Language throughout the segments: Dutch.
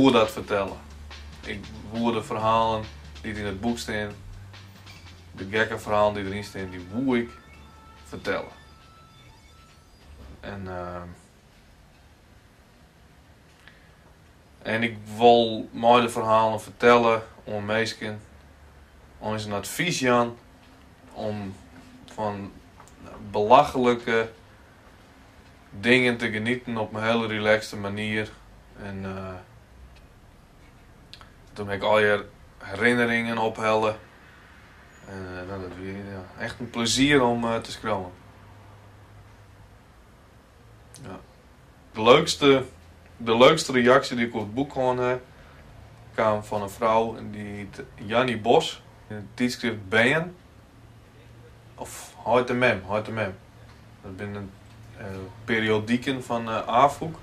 woer dat vertellen. Ik woer de verhalen die in het boek staan, de gekke verhalen die erin staan, die woer ik vertellen. En ik wil mooie verhalen vertellen om mensen ons een advies aan om van belachelijke dingen te genieten op een hele relaxte manier. En toen heb ik al je herinneringen ophellen. En dat is weer echt een plezier om te scrollen. Ja. De leukste reactie die ik op het boek gewoon heb, kwam van een vrouw die heet Jannie Bos in het tijdschrift BN. Of Hoyt de Mem. Dat zijn periodieken van AFOEK.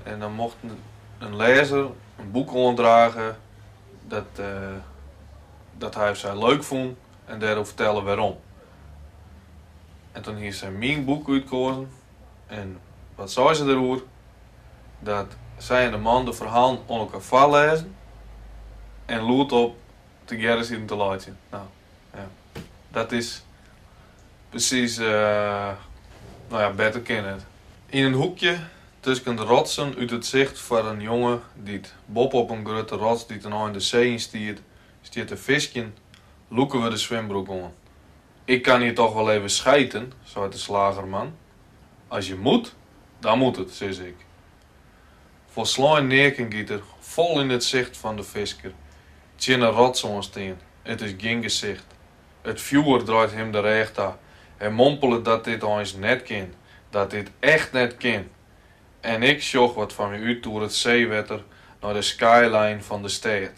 En dan mocht een lezer een boek onderdragen dat hij of zij leuk vond en daarover vertellen waarom. En toen heeft zij mijn boek uitgekozen. En wat zei ze erover? Dat zij en de man de verhalen aan elkaar voorlezen en loert op te gerren zitten te laten. Nou, ja. Dat is precies, beter kennen het. In een hoekje tussen de rotsen uit het zicht van een jongen die bob op een grote rots die ten in de zee in stiert een visje, loeken we de zwembroek aan. Ik kan hier toch wel even schijten, zei de slagerman. Als je moet, dan moet het, zei ik. Voor slaan neerkengieter, vol in het zicht van de visker. Tjin een rots steen. Het is geen gezicht. Het vuur draait hem de recht aan. Hij mompelde dat dit ons net kan. Dat dit echt net kan. En ik zocht wat van me uit door het zeewetter naar de skyline van de stad.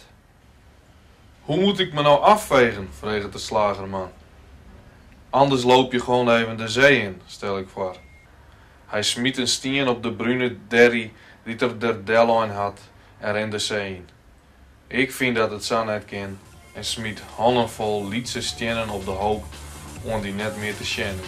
Hoe moet ik me nou afvegen? Vreeg de slagerman. Anders loop je gewoon even de zee in, stel ik voor. Hij smiet een steen op de bruine derrie die er der del aan had en rende de zee in. Ik vind dat het zo net kan en smiet handenvol lietse stenen op de hoop om die net meer te zien.